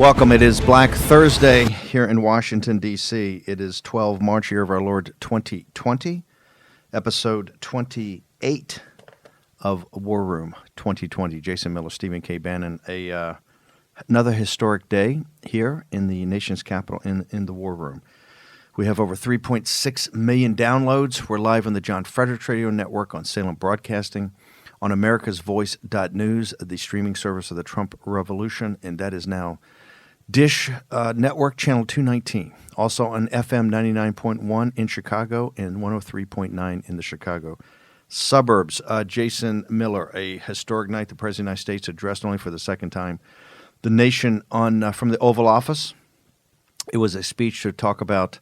Welcome. It is Black Thursday here in Washington, D.C. It is 12 March, year of our Lord 2020, episode 28 of War Room 2020. Jason Miller, Stephen K. Bannon. Another historic day here in the nation's capital in the War Room. We have over 3.6 million downloads. We're live on the John Fredericks Radio Network, on Salem Broadcasting, on AmericasVoice.news, the streaming service of the Trump Revolution, and that is now Dish Network, Channel 219. Also on FM 99.1 in Chicago and 103.9 in the Chicago suburbs. Jason Miller, a historic night. The President of the United States addressed only for the second time the nation on from the Oval Office. It was a speech to talk about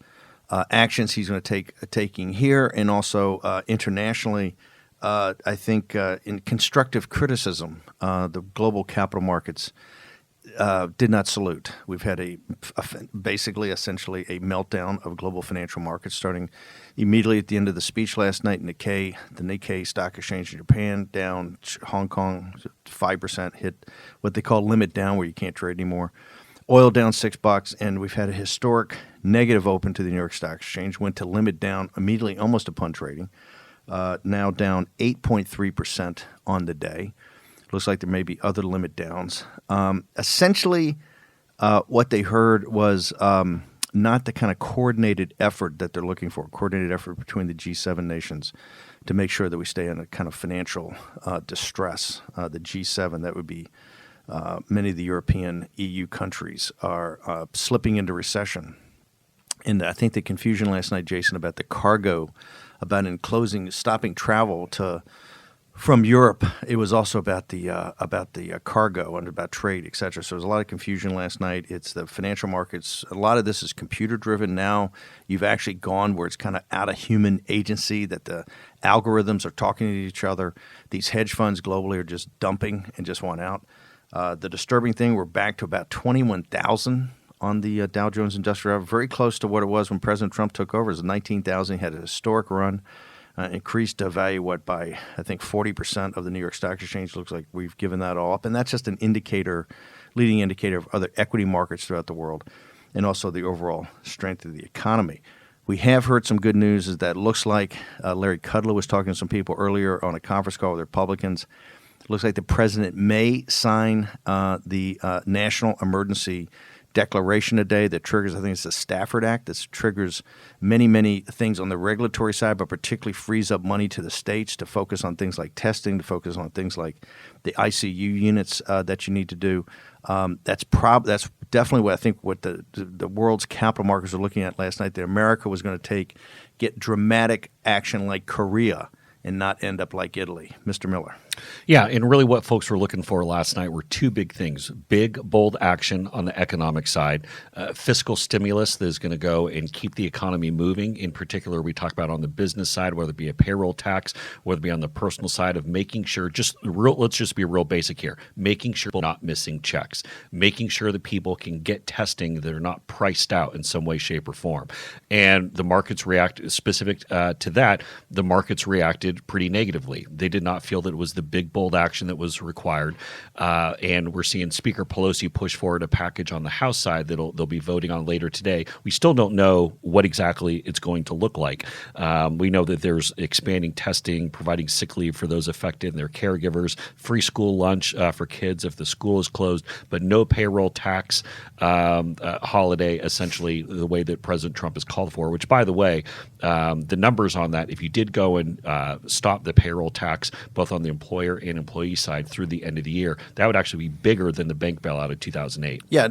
actions he's going to taking here and also internationally. I think in constructive criticism, the global capital markets did not salute. We've had essentially a meltdown of global financial markets starting immediately at the end of the speech last night. The Nikkei stock exchange in Japan down, Hong Kong 5% hit what they call limit down, where you can't trade anymore. Oil down $6, and we've had a historic negative open to the New York Stock Exchange. Went to limit down immediately, almost upon trading. Now down 8.3% on the day. Looks like there may be other limit downs. Essentially, what they heard was not the kind of coordinated effort that they're looking for, coordinated effort between the G7 nations to make sure that we stay in a kind of financial distress. The G7, that would be many of the European EU countries, are slipping into recession. And I think the confusion last night, Jason, about the cargo, about stopping travel from Europe, it was also about the cargo and about trade, et cetera. So there was a lot of confusion last night. It's the financial markets. A lot of this is computer-driven now. You've actually gone where it's kind of out of human agency, that the algorithms are talking to each other. These hedge funds globally are just dumping and just want out. The disturbing thing, we're back to about 21,000 on the Dow Jones Industrial Average, very close to what it was when President Trump took over. It was 19,000. He had a historic run. Increased value, by, I think, 40% of the New York Stock Exchange. Looks like we've given that all up. And that's just an leading indicator of other equity markets throughout the world and also the overall strength of the economy. We have heard some good news, is that looks like Larry Kudlow was talking to some people earlier on a conference call with Republicans. Looks like the president may sign the National Emergency Declaration today that triggers, I think it's the Stafford Act, that triggers many, many things on the regulatory side, but particularly frees up money to the states to focus on things like testing, to focus on things like the ICU units that you need to do. That's definitely what the world's capital markets are looking at last night, that America was going to get dramatic action like Korea and not end up like Italy. Mr. Miller. Yeah, and really what folks were looking for last night were two big things. Big, bold action on the economic side, fiscal stimulus that is going to go and keep the economy moving. In particular, we talk about on the business side, whether it be a payroll tax, whether it be on the personal side of making sure, let's just be real basic here, making sure people are not missing checks, making sure that people can get testing that are not priced out in some way, shape, or form. And the markets specific to that, the markets reacted pretty negatively. They did not feel that it was the big, bold action that was required. And we're seeing Speaker Pelosi push forward a package on the House side that they'll be voting on later today. We still don't know what exactly it's going to look like. We know that there's expanding testing, providing sick leave for those affected and their caregivers, free school lunch for kids if the school is closed, but no payroll tax holiday, essentially the way that President Trump has called for, which, by the way, the numbers on that, if you did go and stop the payroll tax, both on the employer and employee side through the end of the year, that would actually be bigger than the bank bailout of 2008. Yeah,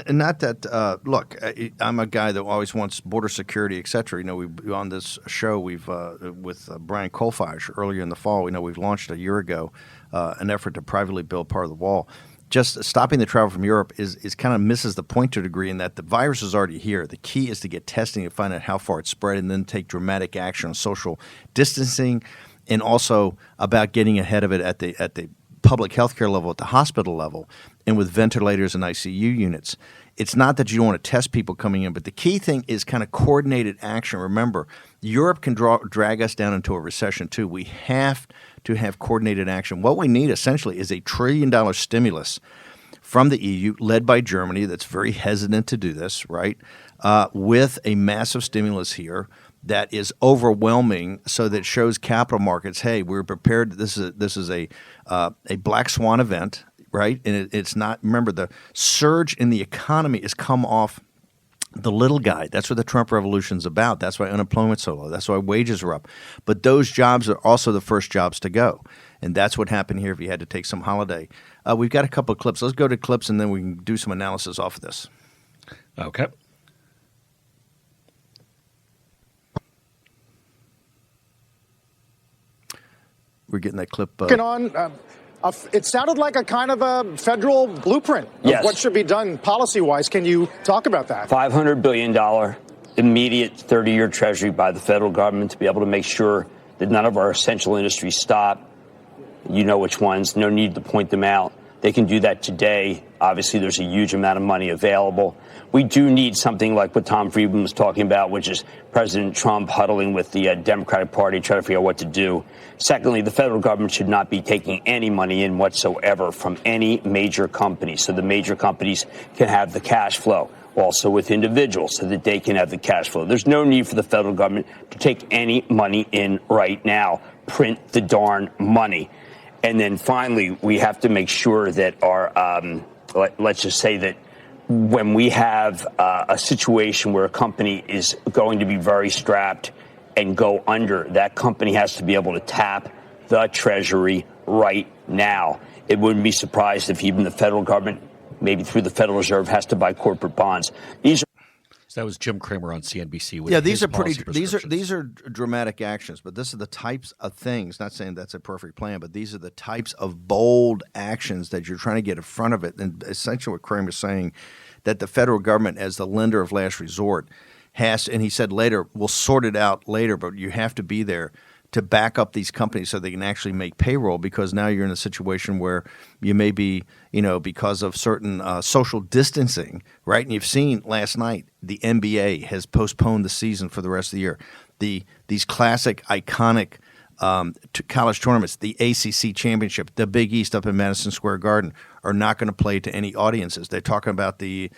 not that. Look, I'm a guy that always wants border security, et cetera. We on this show we've with Brian Kolfage earlier in the fall. We've launched a year ago an effort to privately build part of the wall. Just stopping the travel from Europe is kind of misses the point to a degree, in that the virus is already here. The key is to get testing and find out how far it's spread, and then take dramatic action on social distancing, and also about getting ahead of it at the public health care level, at the hospital level, and with ventilators and ICU units. It's not that you don't want to test people coming in, but the key thing is kind of coordinated action. Remember, Europe can drag us down into a recession too. We have to have coordinated action. What we need essentially is $1 trillion stimulus from the EU, led by Germany, that's very hesitant to do this, right, with a massive stimulus here that is overwhelming, so that shows capital markets, hey, we're prepared. This is a black swan event, right? And it's not. Remember, the surge in the economy has come off the little guy. That's what the Trump revolution's about. That's why unemployment's so low. That's why wages are up. But those jobs are also the first jobs to go. And that's what happened here if you had to take some holiday. We've got a couple of clips. Let's go to clips, and then we can do some analysis off of this. Okay. We're getting that clip. It sounded like a kind of a federal blueprint of what should be done policy-wise. Can you talk about that? $500 billion immediate 30-year treasury by the federal government to be able to make sure that none of our essential industries stop. You know which ones. No need to point them out. They can do that today. Obviously, there's a huge amount of money available. We do need something like what Tom Friedman was talking about, which is President Trump huddling with the Democratic Party, trying to figure out what to do. Secondly, the federal government should not be taking any money in whatsoever from any major company, so the major companies can have the cash flow. Also with individuals, so that they can have the cash flow. There's no need for the federal government to take any money in right now. Print the darn money. And then finally, we have to make sure that our, let's just say that when we have a situation where a company is going to be very strapped and go under, that company has to be able to tap the Treasury right now. It wouldn't be surprised if even the federal government, maybe through the Federal Reserve, has to buy corporate bonds. So that was Jim Cramer on CNBC. With these are dramatic actions, but this are the types of things. Not saying that's a perfect plan, but these are the types of bold actions that you're trying to get in front of it. And essentially, what Cramer's saying, that the federal government, as the lender of last resort, has, and he said later, we'll sort it out later, but you have to be there to back up these companies so they can actually make payroll, because now you're in a situation where you may be, because of certain social distancing, right? And you've seen last night the NBA has postponed the season for the rest of the year. These classic, iconic college tournaments, the ACC championship, the Big East up in Madison Square Garden, are not going to play to any audiences. They're talking about the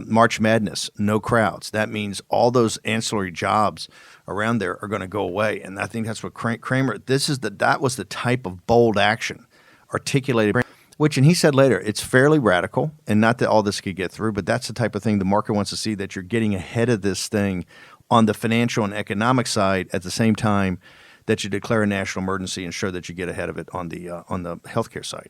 March Madness, no crowds. That means all those ancillary jobs around there are going to go away. And I think that's what Cramer, that was the type of bold action articulated, which, and he said later, it's fairly radical, and not that all this could get through, but that's the type of thing the market wants to see, that you're getting ahead of this thing on the financial and economic side at the same time that you declare a national emergency and ensure that you get ahead of it on the healthcare side.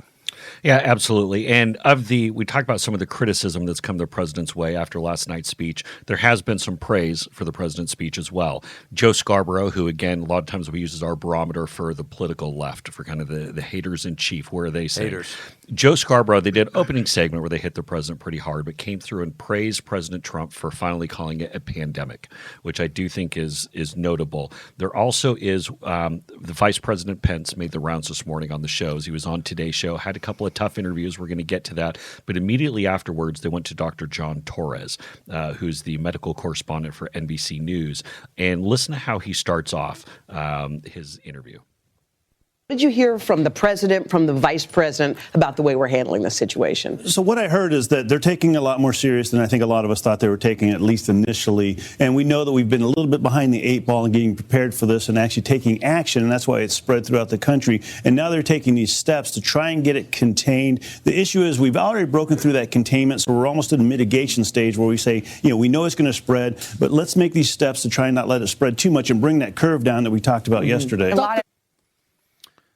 Yeah, absolutely. And we talked about some of the criticism that's come the president's way after last night's speech. There has been some praise for the president's speech as well. Joe Scarborough, who, again, a lot of times we use as our barometer for the political left, for kind of the haters in chief, where they say. Haters. Joe Scarborough, they did an opening segment where they hit the president pretty hard, but came through and praised President Trump for finally calling it a pandemic, which I do think is notable. There also is the Vice President Pence made the rounds this morning on the shows. He was on Today's show, had a couple of tough interviews. We're going to get to that. But immediately afterwards, they went to Dr. John Torres, who's the medical correspondent for NBC News. And listen to how he starts off his interview. What did you hear from the president, from the vice president, about the way we're handling the situation? So what I heard is that they're taking a lot more serious than I think a lot of us thought they were taking, at least initially. And we know that we've been a little bit behind the eight ball in getting prepared for this and actually taking action. And that's why it's spread throughout the country. And now they're taking these steps to try and get it contained. The issue is we've already broken through that containment. So we're almost in the mitigation stage where we say, we know it's going to spread, but let's make these steps to try and not let it spread too much and bring that curve down that we talked about yesterday.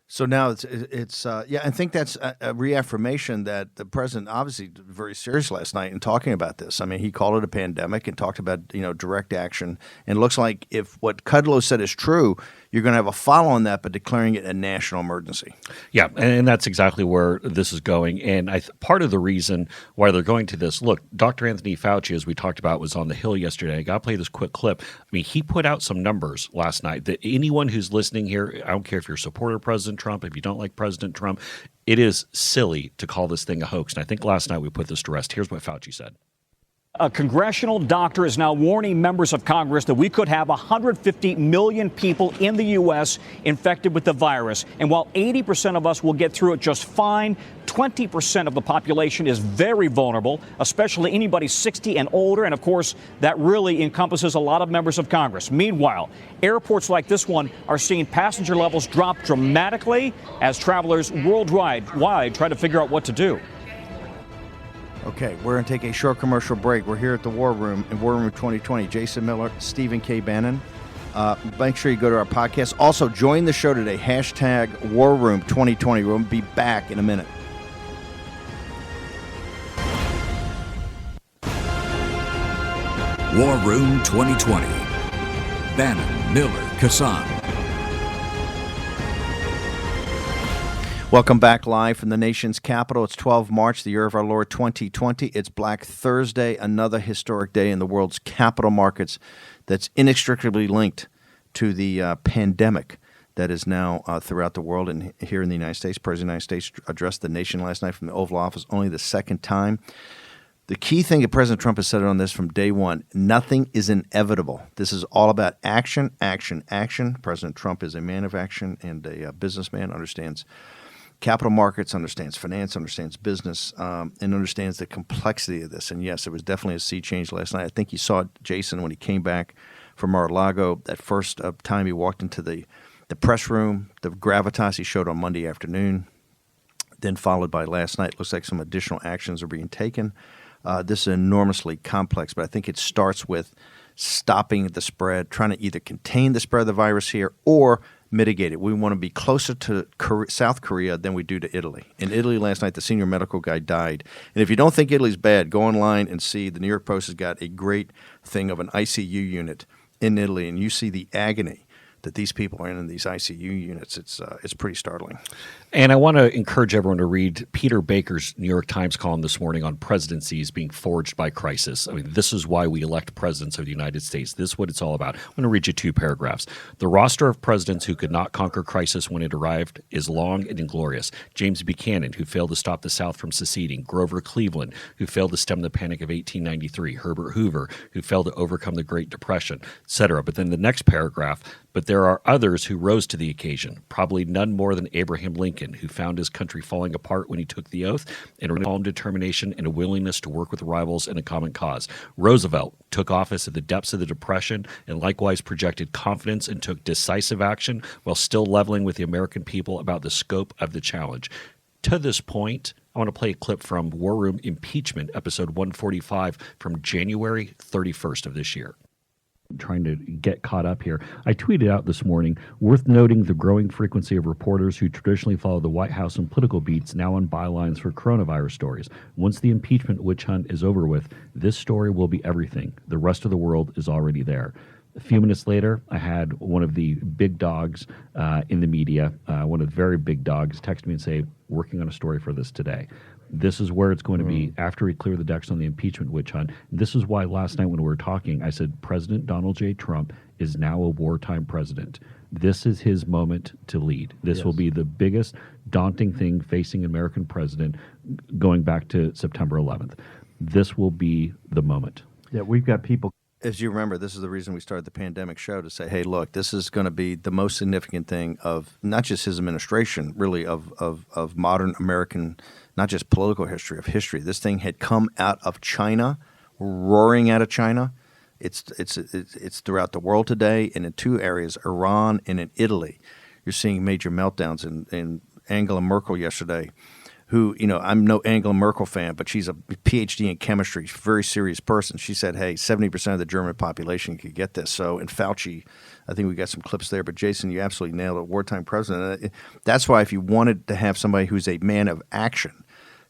So now I think that's a reaffirmation that the president obviously very serious last night in talking about this. I mean, he called it a pandemic and talked about, direct action. And it looks like if what Kudlow said is true, you're going to have a follow on that, but declaring it a national emergency. Yeah, and that's exactly where this is going. And part of the reason why they're going to this, look, Dr. Anthony Fauci, as we talked about, was on the Hill yesterday. I got to play this quick clip. I mean, he put out some numbers last night that anyone who's listening here, I don't care if you're a supporter of President Trump, if you don't like President Trump, it is silly to call this thing a hoax. And I think last night we put this to rest. Here's what Fauci said. A congressional doctor is now warning members of Congress that we could have 150 million people in the U.S. infected with the virus. And while 80% of us will get through it just fine, 20% of the population is very vulnerable, especially anybody 60 and older. And of course, that really encompasses a lot of members of Congress. Meanwhile, airports like this one are seeing passenger levels drop dramatically as travelers worldwide try to figure out what to do. Okay, we're going to take a short commercial break. We're here at the War Room in War Room 2020. Jason Miller, Stephen K. Bannon. Make sure you go to our podcast. Also, join the show today. Hashtag War Room 2020. We'll be back in a minute. War Room 2020. Bannon, Miller, Kassan. Welcome back live from the nation's capital. It's 12 March, the year of our Lord 2020. It's Black Thursday, another historic day in the world's capital markets that's inextricably linked to the pandemic that is now throughout the world. And here in the United States, President of the United States addressed the nation last night from the Oval Office, only the second time. The key thing that President Trump has said on this from day one, nothing is inevitable. This is all about action, action, action. President Trump is a man of action and a businessman, understands capital markets, understands finance, understands business, and understands the complexity of this. And yes, it was definitely a sea change last night. I think you saw Jason when he came back from Mar-a-Lago. That first time he walked into the press room, the gravitas he showed on Monday afternoon, then followed by last night. Looks like some additional actions are being taken. This is enormously complex, but I think it starts with stopping the spread, trying to either contain the spread of the virus here or mitigate it. We want to be closer to South Korea than we do to Italy. In Italy last night, the senior medical guy died. And if you don't think Italy's bad, go online and see the New York Post has got a great thing of an ICU unit in Italy, and you see the agony that these people are in these ICU units. It's pretty startling. And I want to encourage everyone to read Peter Baker's New York Times column this morning on presidencies being forged by crisis. I mean, this is why we elect presidents of the United States. This is what it's all about. I'm going to read you two paragraphs. The roster of presidents who could not conquer crisis when it arrived is long and inglorious. James Buchanan, who failed to stop the South from seceding. Grover Cleveland, who failed to stem the Panic of 1893. Herbert Hoover, who failed to overcome the Great Depression, etc. But then the next paragraph, but there are others who rose to the occasion, probably none more than Abraham Lincoln, who found his country falling apart when he took the oath, and a calm determination and a willingness to work with rivals in a common cause. Roosevelt took office at the depths of the Depression and likewise projected confidence and took decisive action while still leveling with the American people about the scope of the challenge. To this point, I want to play a clip from War Room Impeachment, episode 145 from January 31st of this year. Trying to get caught up here. I tweeted out this morning, worth noting the growing frequency of reporters who traditionally follow the White House and political beats now on bylines for coronavirus stories. Once the impeachment witch hunt is over with, this story will be everything. The rest of the world is already there. A few minutes later, I had one of the big dogs in the media, one of the very big dogs, text me and say, working on a story for this today. This is where it's going to be after we clear the decks on the impeachment witch hunt. This is why last night when we were talking, I said President Donald J. Trump is now a wartime president. This is his moment to lead. This will be the biggest daunting thing facing an American president going back to September 11th. This will be the moment. Yeah, we've got people. As you remember, this is the reason we started the pandemic show, to say, hey, look, this is going to be the most significant thing of not just his administration, really of modern American, not just political history, of history. This thing had come out of China, roaring out of China. It's throughout the world today, and in two areas, Iran and in Italy. You're seeing major meltdowns. In Angela Merkel yesterday, who, I'm no Angela Merkel fan, but she's a PhD in chemistry, very serious person. She said, hey, 70% of the German population could get this. So, and Fauci, I think we got some clips there. But Jason, you absolutely nailed it, wartime president. That's why if you wanted to have somebody who's a man of action,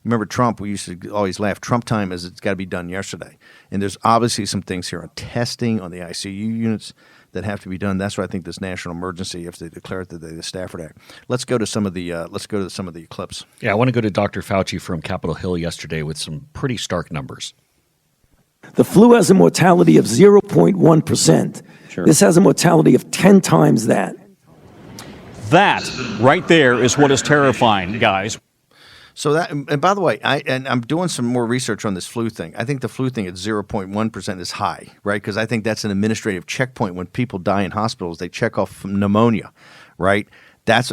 remember Trump, we used to always laugh, Trump time is it's got to be done yesterday. And there's obviously some things here on testing, on the ICU units that have to be done. That's why I think this national emergency, if they declare it the Stafford Act. Let's go to some of the clips. Yeah, I want to go to Dr. Fauci from Capitol Hill yesterday with some pretty stark numbers. The flu has a mortality of 0.1%. Sure. This has a mortality of 10 times that. That right there is what is terrifying, guys. So that, and by the way, I'm doing some more research on this flu thing. I think the flu thing at 0.1% is high, right? Because I think that's an administrative checkpoint. When people die in hospitals, they check off pneumonia, right? That's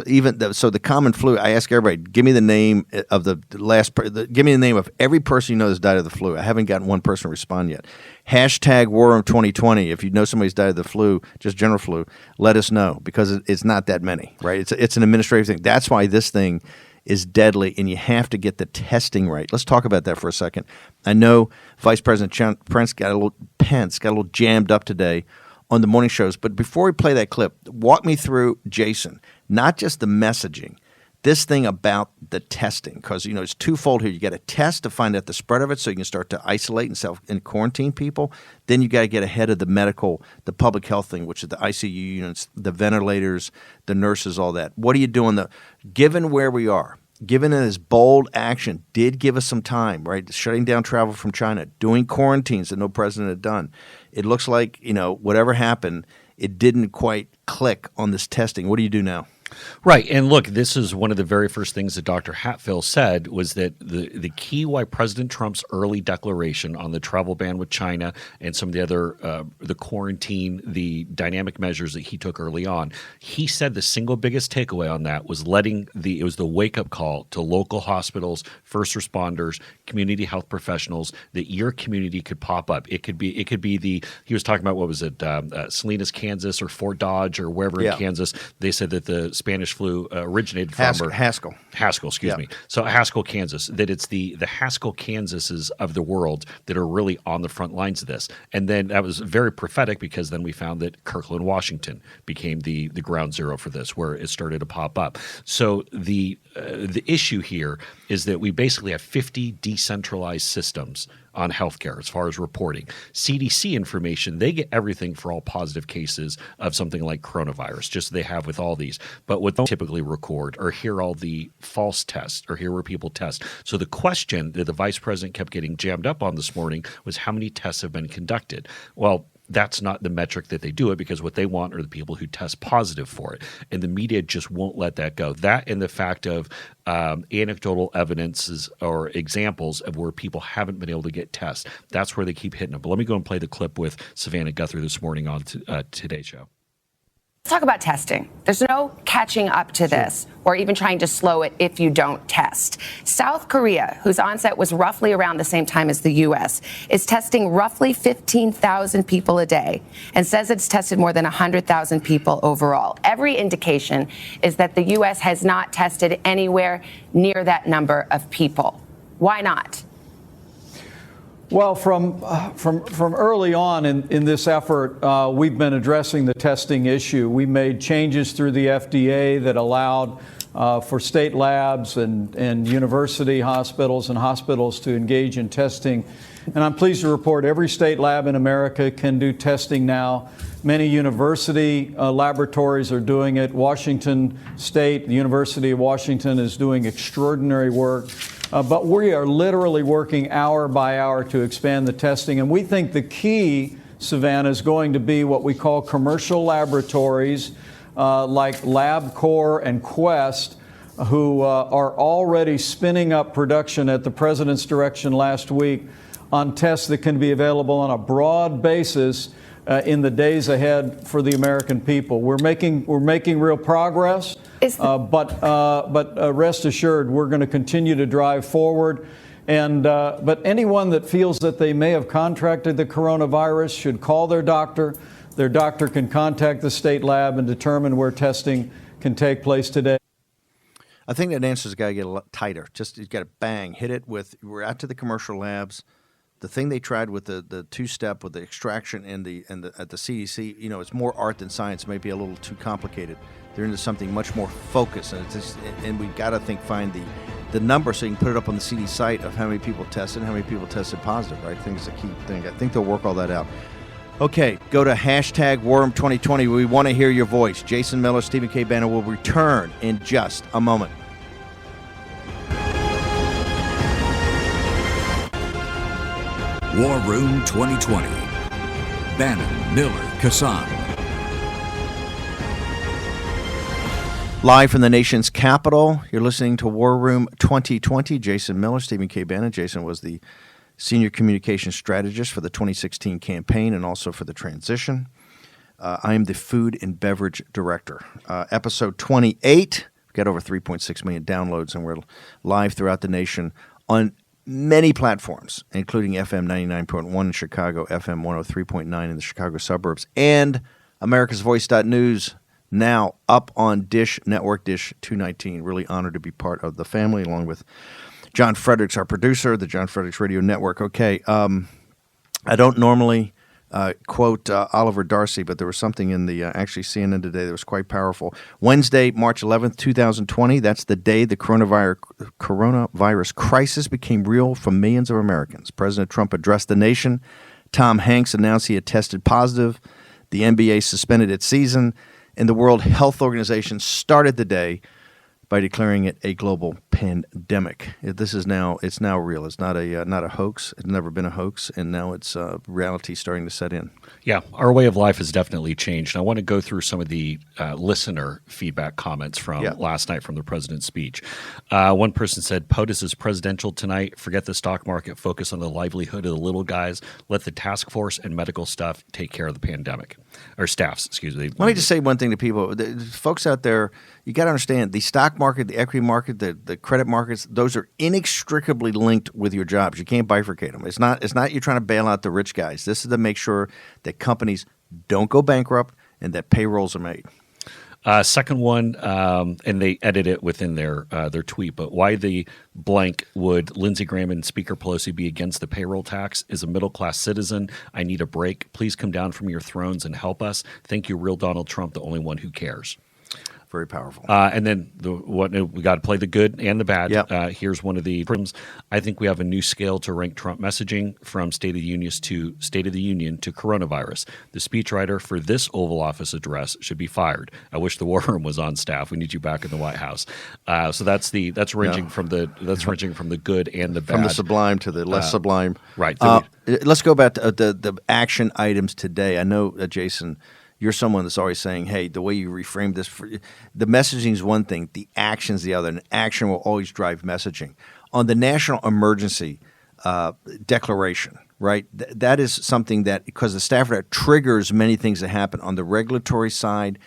so the common flu. I ask everybody, give me the name of give me the name of every person you know that's died of the flu. I haven't gotten one person to respond yet. Hashtag #WarRoom2020. If you know somebody's died of the flu, just general flu, let us know, because it's not that many, right? It's an administrative thing. That's why this thing is deadly, and you have to get the testing right. Let's talk about that for a second. I know Vice President Pence got a little jammed up today on the morning shows, but before we play that clip, walk me through, Jason, not just the messaging, this thing about the testing, because it's twofold here. You got to test to find out the spread of it, so you can start to isolate and quarantine people. Then you got to get ahead of the public health thing, which is the ICU units, the ventilators, the nurses, all that. What are you doing? Given where we are, given that this bold action did give us some time, right? Shutting down travel from China, doing quarantines that no president had done. It looks like whatever happened, it didn't quite click on this testing. What do you do now? Right. And look, this is one of the very first things that Dr. Hatfield said, was that the key why President Trump's early declaration on the travel ban with China and some of the other, the quarantine, the dynamic measures that he took early on, he said the single biggest takeaway on that was it was the wake-up call to local hospitals, first responders, community health professionals, that your community could pop up. It could be he was talking about, what was it, Salinas, Kansas, or Fort Dodge, or wherever in Kansas. They said that the Spanish flu originated from Haskell, excuse me. So Haskell, Kansas, that it's the Haskell, Kansases of the world that are really on the front lines of this. And then that was very prophetic, because then we found that Kirkland, Washington became the ground zero for this, where it started to pop up. So the issue here is that we basically have 50 decentralized systems on healthcare as far as reporting. CDC information, they get everything for all positive cases of something like coronavirus, just as they have with all these. But what they typically record or hear all the false tests, or hear where people test. So the question that the vice president kept getting jammed up on this morning was, how many tests have been conducted? Well, that's not the metric that they do it, because what they want are the people who test positive for it. And the media just won't let that go. That, and the fact of anecdotal evidences or examples of where people haven't been able to get tests. That's where they keep hitting them. But let me go and play the clip with Savannah Guthrie this morning on Today's Show. Let's talk about testing. There's no catching up to this, or even trying to slow it if you don't test. South Korea, whose onset was roughly around the same time as the U.S., is testing roughly 15,000 people a day, and says it's tested more than 100,000 people overall. Every indication is that the U.S. has not tested anywhere near that number of people. Why not? Well, from early on in this effort, we've been addressing the testing issue. We made changes through the FDA that allowed for state labs and university hospitals and hospitals to engage in testing. And I'm pleased to report every state lab in America can do testing now. Many university laboratories are doing it. Washington State, the University of Washington, is doing extraordinary work. But we are literally working hour by hour to expand the testing. And we think the key, Savannah, is going to be what we call commercial laboratories like LabCorp and Quest, who are already spinning up production at the president's direction last week on tests that can be available on a broad basis in the days ahead for the American people. We're making real progress, but rest assured, we're going to continue to drive forward. And but anyone that feels that they may have contracted the coronavirus should call their doctor. Their doctor can contact the state lab and determine where testing can take place today. I think that answer's got to get a lot tighter. Just you got to bang, hit it with. We're out to the commercial labs. The thing they tried with the two-step with the extraction and at the CDC, it's more art than science. It may be a little too complicated. They're into something much more focused, and we got to find the number so you can put it up on the CD site of how many people tested and how many people tested positive. Right, I think is the key thing. I think they'll work all that out. Okay, go to #WarRoom2020. We want to hear your voice. Jason Miller, Stephen K. Bannon will return in just a moment. War Room 2020. Bannon, Miller, Kassan. Live from the nation's capital, you're listening to War Room 2020. Jason Miller, Stephen K. Bannon. Jason was the senior communications strategist for the 2016 campaign and also for the transition. I am the food and beverage director. Episode 28, we've got over 3.6 million downloads, and we're live throughout the nation on many platforms, including FM 99.1 in Chicago, FM 103.9 in the Chicago suburbs, and AmericasVoice.news, now up on Dish Network, Dish 219. Really honored to be part of the family, along with John Fredericks, our producer, the John Fredericks Radio Network. Okay, I don't normally quote Oliver Darcy, but there was something in the actually CNN today that was quite powerful. Wednesday, March 11th, 2020, that's the day the coronavirus crisis became real for millions of Americans. President Trump addressed the nation. Tom Hanks announced he had tested positive. The NBA suspended its season, and the World Health Organization started the day by declaring it a global pandemic. It's now real. It's not a hoax. It's never been a hoax, and now it's reality starting to set in. Yeah, our way of life has definitely changed. And I want to go through some of the listener feedback comments from last night from the president's speech. One person said, POTUS is presidential tonight. Forget the stock market. Focus on the livelihood of the little guys. Let the task force and medical staff take care of the pandemic. Or staffs, excuse me. Let me just say one thing to people. The folks out there, you got to understand, the stock market, the equity market, the credit markets, those are inextricably linked with your jobs. You can't bifurcate them. It's not you're trying to bail out the rich guys. This is to make sure that companies don't go bankrupt and that payrolls are made. Second one, and they edit it within their tweet, but why the blank would Lindsey Graham and Speaker Pelosi be against the payroll tax? As a middle-class citizen, I need a break. Please come down from your thrones and help us. Thank you, real Donald Trump, the only one who cares. Very powerful. And then we got to play the good and the bad. Yep. Here's one of the problems. I think we have a new scale to rank Trump messaging, from State of the Union to coronavirus. The speechwriter for this Oval Office address should be fired. I wish the War Room was on staff. We need you back in the White House. So that's ranging from the good and the bad, from the sublime to the less sublime. Right. Let's go back to the action items today. I know, Jason, you're someone that's always saying, hey, the way you reframe this, the messaging is one thing, the action's the other, and action will always drive messaging. On the national emergency declaration, right, that is something that, because the staff triggers many things that happen on the regulatory side,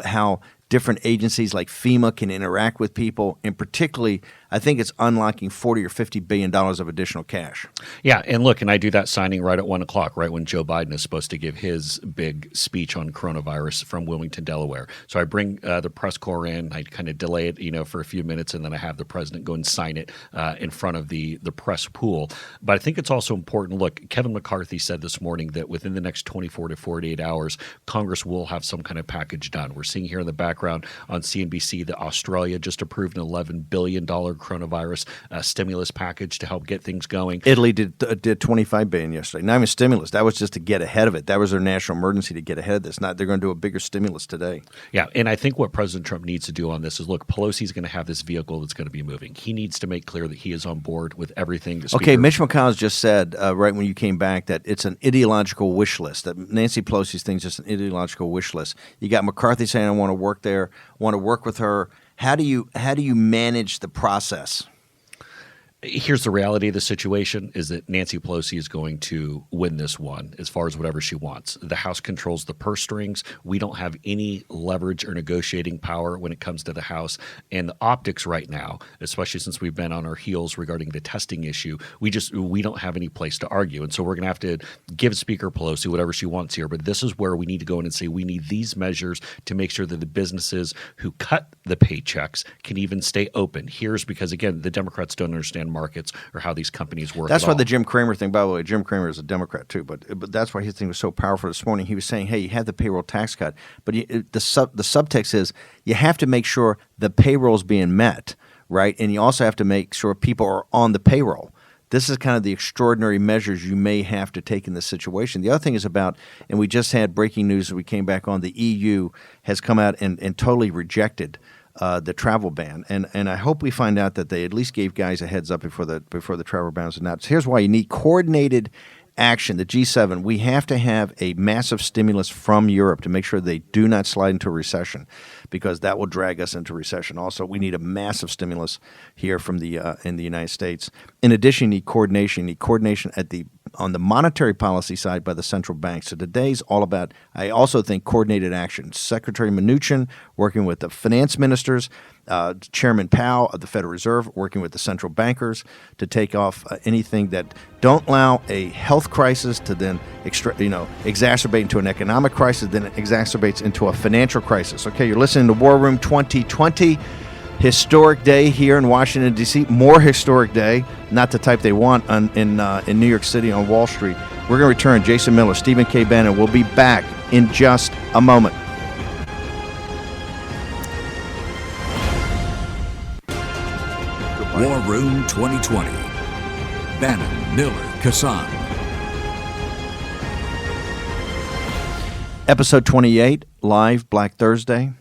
how different agencies like FEMA can interact with people, and particularly, I think it's unlocking $40 or $50 billion of additional cash. Yeah, and look, and I do that signing right at 1 o'clock, right when Joe Biden is supposed to give his big speech on coronavirus from Wilmington, Delaware. So I bring the press corps in, I kind of delay it, for a few minutes, and then I have the president go and sign it in front of the press pool. But I think it's also important. Look, Kevin McCarthy said this morning that within the next 24 to 48 hours, Congress will have some kind of package done. We're seeing here in the background on CNBC that Australia just approved an $11 billion coronavirus stimulus package to help get things going. Italy did $25 billion yesterday. Not even stimulus. That was just to get ahead of it. That was their national emergency to get ahead of this. They're going to do a bigger stimulus today. Yeah, and I think what President Trump needs to do on this is, look, Pelosi's going to have this vehicle that's going to be moving. He needs to make clear that he is on board with everything. Okay, Mitch McConnell just said right when you came back that it's an ideological wish list, that Nancy Pelosi's thing is just an ideological wish list. You got McCarthy saying, I want to work there, want to work with her. How do you manage the process? Here's the reality of the situation is that Nancy Pelosi is going to win this one as far as whatever she wants. The House controls the purse strings. We don't have any leverage or negotiating power when it comes to the House. And the optics right now, especially since we've been on our heels regarding the testing issue, we don't have any place to argue. And so we're going to have to give Speaker Pelosi whatever she wants here. But this is where we need to go in and say we need these measures to make sure that the businesses who cut the paychecks can even stay open. Here's because, again, the Democrats don't understand markets or how these companies work. That's why the Jim Cramer thing, by the way, Jim Cramer is a Democrat too, but that's why his thing was so powerful this morning. He was saying, hey, you have the payroll tax cut, but the subtext is you have to make sure the payroll is being met, right? And you also have to make sure people are on the payroll. This is kind of the extraordinary measures you may have to take in this situation. The other thing is about, and we just had breaking news as we came back on, the EU has come out and totally rejected the travel ban, and I hope we find out that they at least gave guys a heads up before the travel ban was announced. Here's why you need coordinated action, the G7, we have to have a massive stimulus from Europe to make sure they do not slide into a recession, because that will drag us into recession. Also, we need a massive stimulus here from the in the United States. In addition, you need coordination. You need coordination on the monetary policy side by the central bank. So today's all about, I also think, coordinated action. Secretary Mnuchin working with the finance ministers, Chairman Powell of the Federal Reserve working with the central bankers to take off anything that don't allow a health crisis to then exacerbate into an economic crisis, then it exacerbates into a financial crisis. Okay, you're listening to War Room 2020. Historic day here in Washington, D.C. More historic day, not the type they want in New York City on Wall Street. We're going to return. Jason Miller, Stephen K. Bannon will be back in just a moment. War Room 2020. Bannon, Miller, Kassan. Episode 28, live, Black Thursday,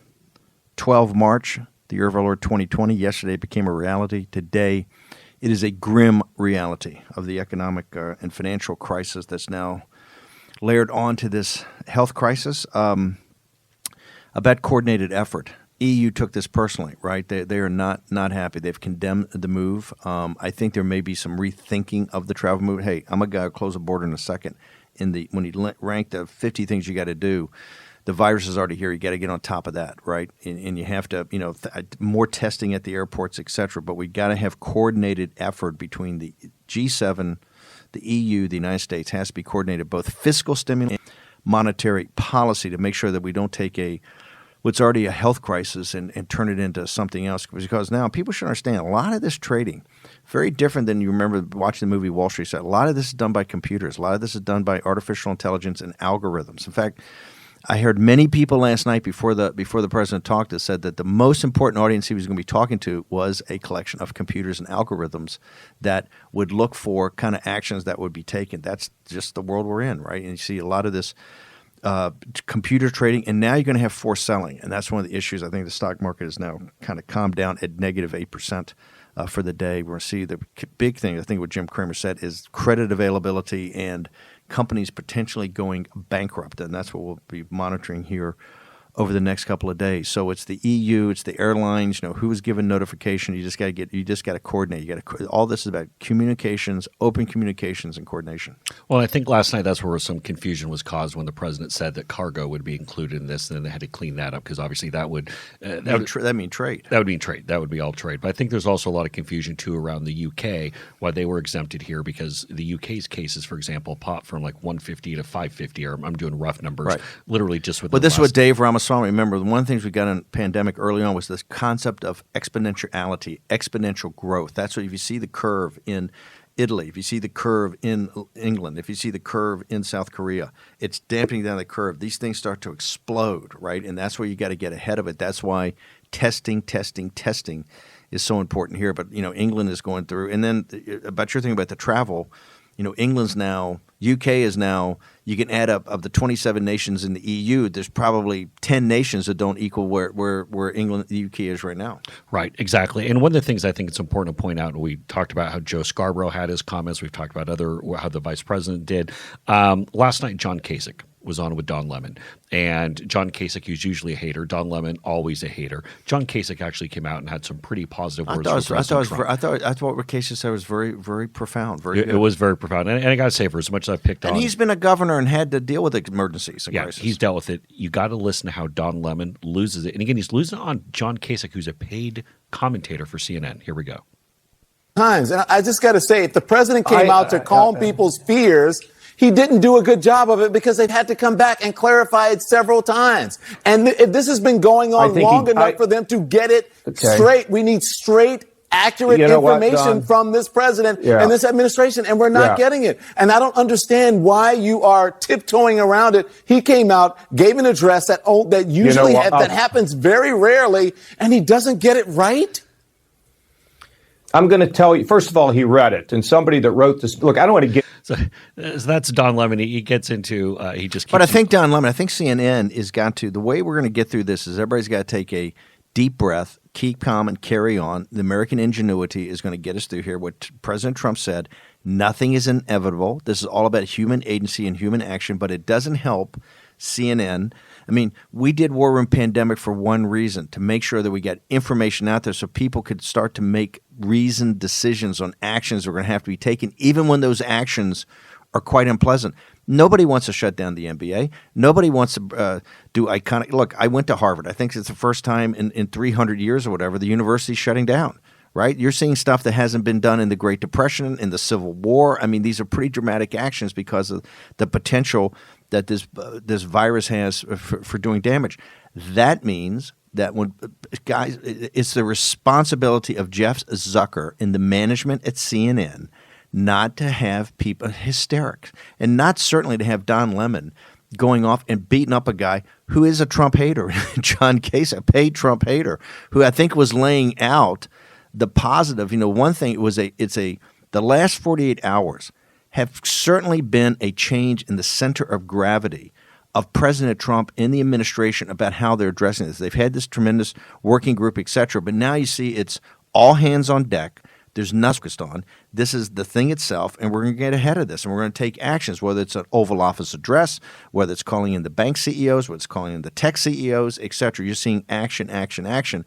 12 March. The year of our Lord 2020. Yesterday it became a reality. Today it is a grim reality of the economic and financial crisis that's now layered onto this health crisis. About coordinated effort. EU took this personally, right? They are not happy. They've condemned the move. I think there may be some rethinking of the travel move. Hey, I'm a guy who'll close the border in a second. When he ranked the 50 things you got to do, the virus is already here. You got to get on top of that, right? And you have to, more testing at the airports, et cetera. But we got to have coordinated effort between the G7, the EU, the United States. Has to be coordinated, both fiscal stimulus and monetary policy, to make sure that we don't take what's already a health crisis and turn it into something else. Because now people should understand a lot of this trading, very different than you remember watching the movie Wall Street. A lot of this is done by computers. A lot of this is done by artificial intelligence and algorithms. In fact, I heard many people last night before the president talked that said that the most important audience he was going to be talking to was a collection of computers and algorithms that would look for kind of actions that would be taken. That's just the world we're in, right? And you see a lot of this computer trading, and now you're going to have forced selling, and that's one of the issues. I think the stock market is now kind of calmed down at negative 8% for the day. We're going to see the big thing, I think what Jim Cramer said, is credit availability and companies potentially going bankrupt, and that's what we'll be monitoring here over the next couple of days. So it's the EU, it's the airlines, who is given notification. You just got to coordinate. All this is about communications, open communications, and coordination. Well, I think last night that's where some confusion was caused when the president said that cargo would be included in this, and then they had to clean that up because obviously that would mean trade. That would mean trade. That would be all trade. But I think there's also a lot of confusion too around the UK why they were exempted here, because the UK's cases, for example, popped from like 150 to 550. Or I'm doing rough numbers, right. Literally just with. But this is what Dave Ramaswamy. Remember, one of the things we got in pandemic early on was this concept of exponentiality, exponential growth. That's what if you see the curve in Italy, if you see the curve in England, if you see the curve in South Korea, it's dampening down the curve. These things start to explode, right? And that's where you got to get ahead of it. That's why testing is so important here. But, England is going through. And then about your thing about the travel, England's now, UK is now, you can add up of the 27 nations in the EU, there's probably 10 nations that don't equal where England, the UK is right now. Right, exactly. And one of the things I think it's important to point out, and we talked about how Joe Scarborough had his comments, we've talked about how the vice president did. Last night, John Kasich was on with Don Lemon. And John Kasich, who's usually a hater, Don Lemon, always a hater. John Kasich actually came out and had some pretty positive words for President Trump. I thought what Kasich said was very, very profound. It was very profound. And I got to say, for as much as I've picked on. And he's been a governor and had to deal with emergencies and crises. He's dealt with it. You got to listen to how Don Lemon loses it. And again, he's losing on John Kasich, who's a paid commentator for CNN. Here we go. And I just got to say, if the president came out to calm people's fears, he didn't do a good job of it because they've had to come back and clarify it several times. And this has been going on long enough for them to get it straight. We need straight, accurate information from this president and this administration, and we're not getting it. And I don't understand why you are tiptoeing around it. He came out, gave an address that usually that happens very rarely, and he doesn't get it right. I'm going to tell you, first of all, he read it. And somebody that wrote this, look, I don't want to get. So that's Don Lemon. He gets into, he just keeps. But I think Don Lemon, I think CNN has got to, the way we're going to get through this is everybody's got to take a deep breath, keep calm, and carry on. The American ingenuity is going to get us through here. What President Trump said, Nothing is inevitable. This is all about human agency and human action, but it doesn't help CNN. I mean, we did War Room Pandemic for one reason, to make sure that we got information out there so people could start to make reasoned decisions on actions that are going to have to be taken, even when those actions are quite unpleasant. Nobody wants to shut down the NBA. Nobody wants to do iconic. Look, I went to Harvard. I think it's the first time in 300 years or whatever the university's shutting down, right? You're seeing stuff that hasn't been done in the Great Depression, in the Civil War. I mean, these are pretty dramatic actions because of the potential that this virus has for doing damage. That means that when guys, it's the responsibility of Jeff Zucker and the management at CNN not to have people hysterics, and not certainly to have Don Lemon going off and beating up a guy who is a Trump hater, John Kasich, a paid Trump hater, who I think was laying out the positive. You know, one thing the last 48 hours have certainly been a change in the center of gravity of President Trump and the administration about how they're addressing this. They've had this tremendous working group, et cetera, but now you see it's all hands on deck. There's nothing focused on. This is the thing itself, and we're going to get ahead of this, and we're going to take actions, whether it's an Oval Office address, whether it's calling in the bank CEOs, whether it's calling in the tech CEOs, et cetera. You're seeing action, action, action.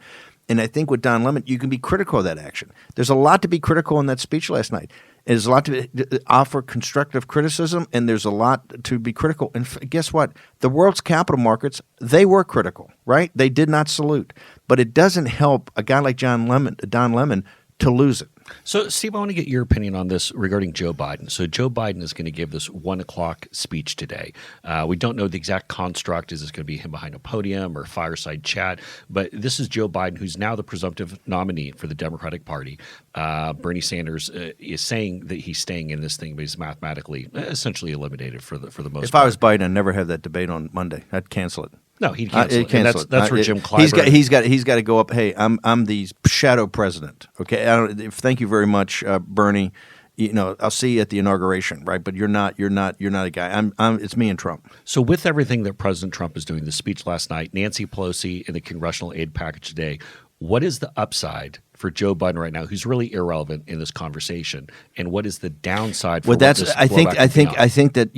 And I think with Don Lemon, you can be critical of that action. There's a lot to be critical in that speech last night. There's a lot to offer constructive criticism, and there's a lot to be critical. And guess what? The world's capital markets, they were critical, right? They did not salute. But it doesn't help a guy like Don Lemon to lose it. So, Steve, I want to get your opinion on this regarding Joe Biden. So Joe Biden is going to give this 1 o'clock speech today. We don't know the exact construct. Is this going to be him behind a podium or fireside chat? But this is Joe Biden, who's now the presumptive nominee for the Democratic Party. Bernie Sanders is saying that he's staying in this thing, but he's mathematically essentially eliminated for the most part. If I was Biden, I'd never have that debate on Monday. I'd cancel it. No, he'd cancel it. And that's where Jim Clyburn. He's got to go up. Hey, I'm the shadow president. Okay, thank you very much, Bernie. You know, I'll see you at the inauguration, right? But you're not a guy. It's me and Trump. So with everything that President Trump is doing, the speech last night, Nancy Pelosi in the congressional aid package today, what is the upside for Joe Biden right now, who's really irrelevant in this conversation, and what is the downside for I think that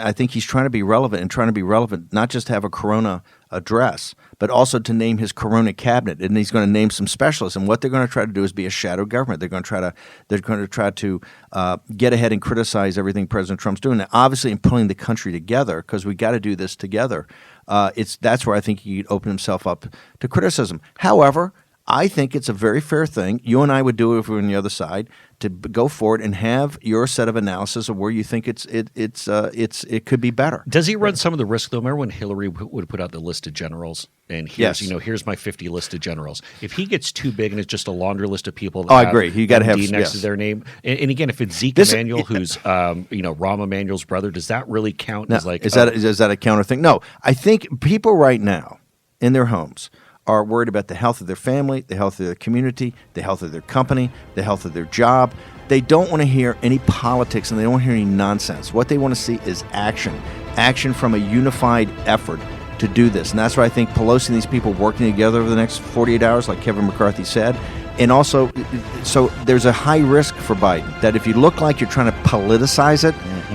I think he's trying to be relevant, not just to have a Corona address, but also to name his Corona cabinet, and he's going to name some specialists. And what they're going to try to do is be a shadow government. They're going to try to get ahead and criticize everything President Trump's doing. Now, obviously, in pulling the country together, because we got to do this together. That's where I think he could open himself up to criticism. However, I think it's a very fair thing. You and I would do it if we were on the other side, to go forward and have your set of analysis of where you think it could be better. Does he run some of the risk though? Remember when Hillary would put out the list of generals, and here's my 50 listed generals. If he gets too big and it's just a laundry list of people, that I agree. You got to have next to their name. And again, if it's Zeke Emanuel, who's Rahm Emanuel's brother, does that really count? As like is that a counter thing? No, I think people right now in their homes are worried about the health of their family, the health of their community, the health of their company, the health of their job. They don't want to hear any politics, and they don't want to hear any nonsense. What they want to see is action from a unified effort to do this. And that's why I think Pelosi and these people working together over the next 48 hours, like Kevin McCarthy said. And also, so there's a high risk for Biden that if you look like you're trying to politicize it,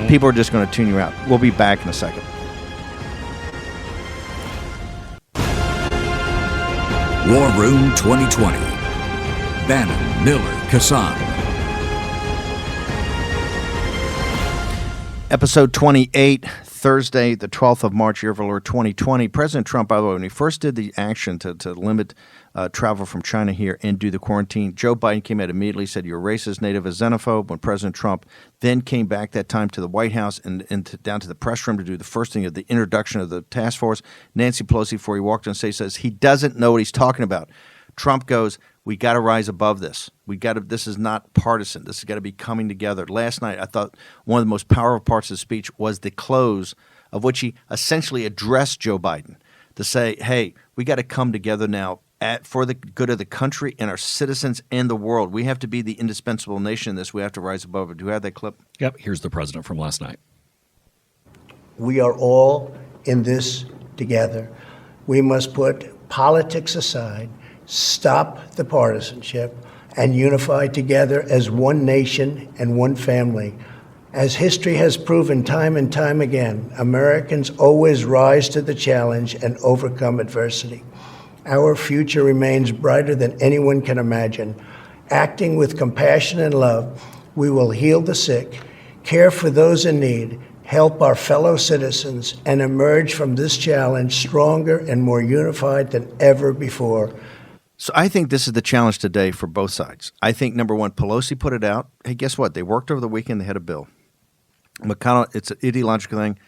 people are just going to tune you out. We'll be back in a second. War Room 2020. Bannon, Miller, Kassan. Episode 28, Thursday, the 12th of March, year of our Lord 2020. President Trump, by the way, when he first did the action to limit travel from China here and do the quarantine, Joe Biden came out immediately, said you're racist, native, a xenophobe. When President Trump then came back that time to the White House and down to the press room to do the first thing of the introduction of the task force, Nancy Pelosi, before he walked on stage, says he doesn't know what he's talking about. Trump goes, we got to rise above this. This is not partisan. This has got to be coming together. Last night, I thought one of the most powerful parts of the speech was the close, of which he essentially addressed Joe Biden to say, hey, we got to come together now for the good of the country and our citizens and the world. We have to be the indispensable nation in this. We have to rise above it. Do you have that clip? Yep. Here's the president from last night. We are all in this together. We must put politics aside, stop the partisanship, and unify together as one nation and one family. As history has proven time and time again, Americans always rise to the challenge and overcome adversity. Our future remains brighter than anyone can imagine. Acting with compassion and love, we will heal the sick, care for those in need, help our fellow citizens, and emerge from this challenge stronger and more unified than ever before. So I think this is the challenge today for both sides. I think, number one, Pelosi put it out. Hey, guess what? They worked over the weekend. They had a bill. McConnell, it's an ideological thing.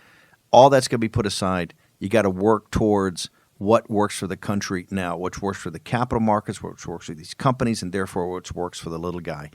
All that's going to be put aside. You got to work towards what works for the country now, which works for the capital markets, which works for these companies, and therefore which works for the little guy.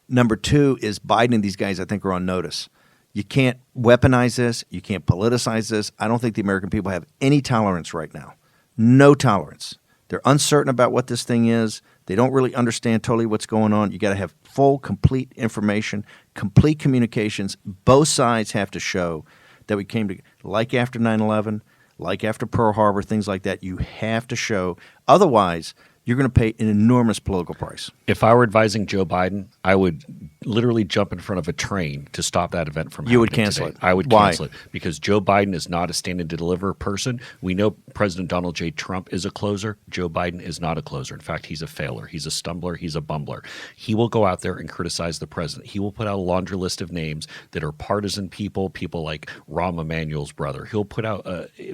Number two is Biden and these guys, I think, are on notice. You can't weaponize this. You can't politicize this. I don't think the American people have any tolerance right now. No tolerance. They're uncertain about what this thing is. They don't really understand totally what's going on. You got to have full, complete information, complete communications. Both sides have to show that we came to, like after 9/11, like after Pearl Harbor, things like that. You have to show. Otherwise, you're going to pay an enormous political price. If I were advising Joe Biden, I would literally jump in front of a train to stop that event from happening. You would cancel today. it. I would Why? cancel it because Joe Biden is not a stand and deliver person. We know President Donald J. Trump is a closer. Joe Biden is not a closer. In fact, he's a failer. He's a stumbler. He's a bumbler. He will go out there and criticize the president. He will put out a laundry list of names that are partisan people like Rahm Emanuel's brother. He'll put out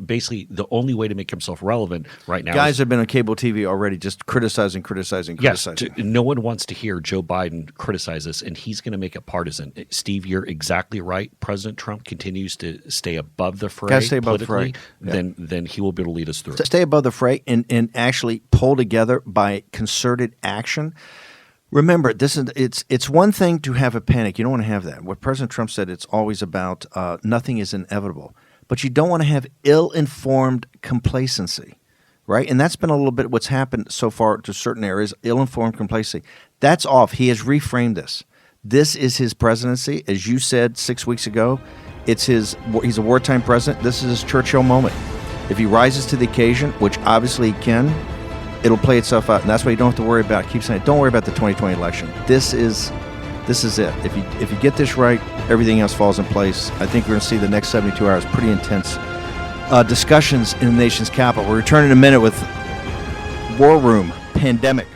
basically the only way to make himself relevant right now. Guys have been on cable TV already just criticizing. Yes, no one wants to hear Joe Biden criticize this, and he's going to make it partisan. Steve, you're exactly right. President Trump continues to stay above the fray. Gotta stay above the fray. Then he will be able to lead us through. Stay above the fray and actually pull together by concerted action. Remember, it's one thing to have a panic. You don't want to have that. What President Trump said, it's always about nothing is inevitable. But you don't want to have ill-informed complacency. Right? And that's been a little bit what's happened so far to certain areas, ill-informed complacency. That's off. He has reframed this. This is his presidency. As you said 6 weeks ago, he's a wartime president. This is his Churchill moment. If he rises to the occasion, which obviously he can, it'll play itself out. And that's why you don't have to worry about it. Keep saying it. Don't worry about the 2020 election. This is it. If you get this right, everything else falls in place. I think we're going to see the next 72 hours pretty intense discussions in the nation's capital. We'll return in a minute with War Room Pandemic.